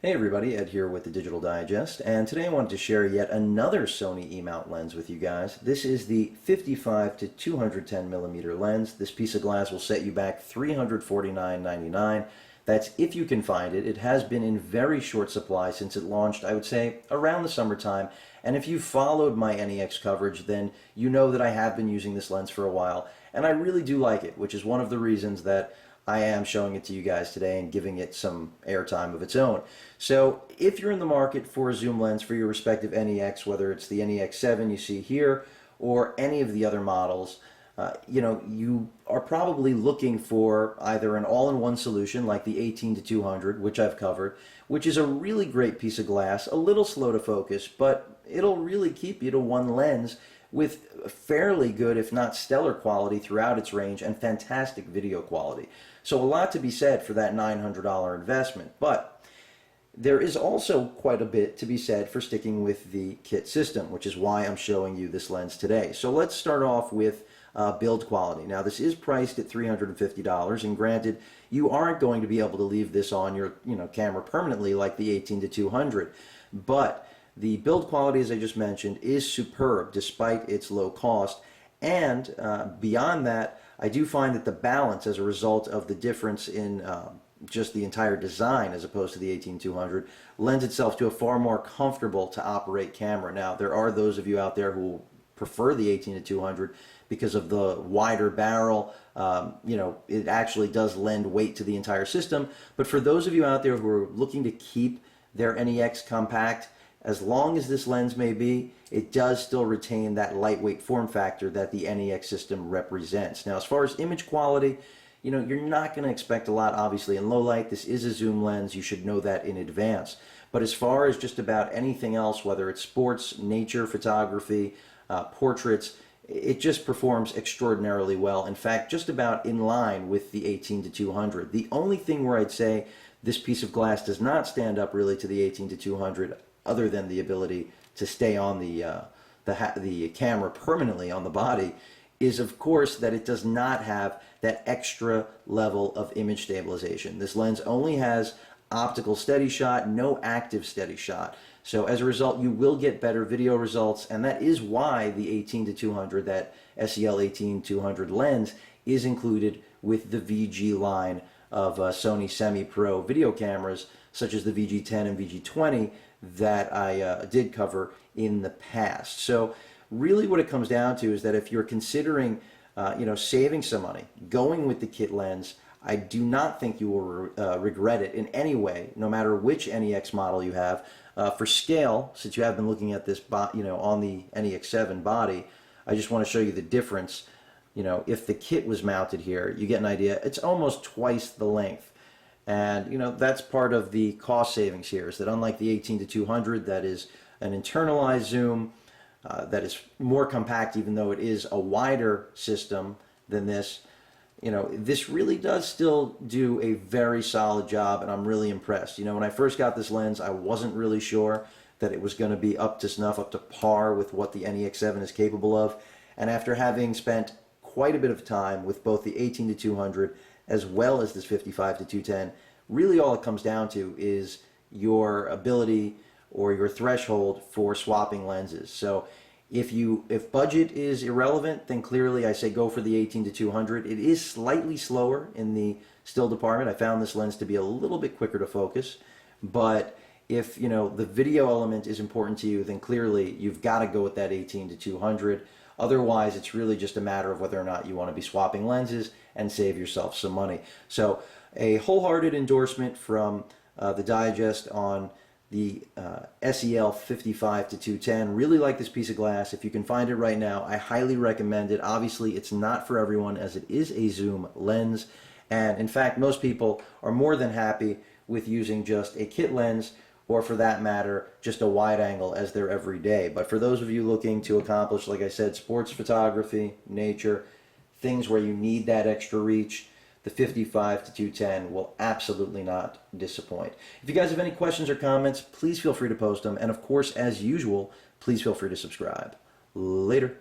Hey everybody, Ed here with the Digital Digest, and today I wanted to share yet another Sony E-mount lens with you guys. This is the 55 to 210 millimeter lens. This piece of glass will set you back $349.99. That's if you can find it. It has been in very short supply since it launched, I would say, around the summertime. And if you've followed my NEX coverage, then you know that I have been using this lens for a while, and I really do like it, which is one of the reasons that I am showing it to you guys today and giving it some airtime of its own. So if you're in the market for a zoom lens for your respective NEX, whether it's the NEX-7 you see here or any of the other models, you are probably looking for either an all-in-one solution like the 18 to 200, which I've covered, which is a really great piece of glass, a little slow to focus, but it'll really keep you to one lens with fairly good, if not stellar quality throughout its range and fantastic video quality. So a lot to be said for that $900 investment, but there is also quite a bit to be said for sticking with the kit system, which is why I'm showing you this lens today. So let's start off with build quality. Now this is priced at $350, and granted, you aren't going to be able to leave this on your camera permanently like the 18 to 200, but the build quality, as I just mentioned, is superb despite its low cost, and beyond that, I do find that the balance as a result of the difference in just the entire design as opposed to the 18-200 lends itself to a far more comfortable to operate camera. Now there are those of you out there who prefer the 18-200 because of the wider barrel. It actually does lend weight to the entire system, but for those of you out there who are looking to keep their NEX compact, as long as this lens may be, it does still retain that lightweight form factor that the NEX system represents. Now, as far as image quality, you're not going to expect a lot, obviously, in low light. This is a zoom lens. You should know that in advance. But as far as just about anything else, whether it's sports, nature, photography, portraits, it just performs extraordinarily well. In fact, just about in line with the 18 to 200. The only thing where I'd say this piece of glass does not stand up really to the 18 to 200, other than the ability to stay on the camera permanently on the body, is of course that it does not have that extra level of image stabilization. This lens only has optical steady shot, no active steady shot. So as a result, you will get better video results, and that is why the 18 to 200, that SEL55-210mm lens, is included with the VG line of Sony semi-pro video cameras, such as the VG10 and VG20 that I did cover in the past. So really what it comes down to is that if you're considering saving some money, going with the kit lens, I do not think you will regret it in any way, no matter which NEX model you have. For scale, since you have been looking at this on the NEX-7 body, I just want to show you the difference. If the kit was mounted here, you get an idea. It's almost twice the length. And that's part of the cost savings here, is that unlike the 18 to 200, that is an internalized zoom that is more compact, even though it is a wider system than this, this really does still do a very solid job, and I'm really impressed. When I first got this lens, I wasn't really sure that it was going to be up to snuff, up to par with what the NEX-7 is capable of, and after having spent quite a bit of time with both the 18 to 200 as well as this 55 to 210, really all it comes down to is your ability or your threshold for swapping lenses. So if budget is irrelevant, then clearly I say go for the 18 to 200. It is slightly slower in the still department. I found this lens to be a little bit quicker to focus, but if the video element is important to you, then clearly you've got to go with that 18 to 200. Otherwise, it's really just a matter of whether or not you want to be swapping lenses and save yourself some money. So a wholehearted endorsement from the Digest on the SEL55 to 210. Really like this piece of glass. If you can find it right now, I highly recommend it. Obviously, it's not for everyone, as it is a zoom lens. And in fact, most people are more than happy with using just a kit lens, or for that matter, just a wide angle as their everyday. But for those of you looking to accomplish, like I said, sports photography, nature, things where you need that extra reach, the 55 to 210 will absolutely not disappoint. If you guys have any questions or comments, please feel free to post them. And of course, as usual, please feel free to subscribe. Later.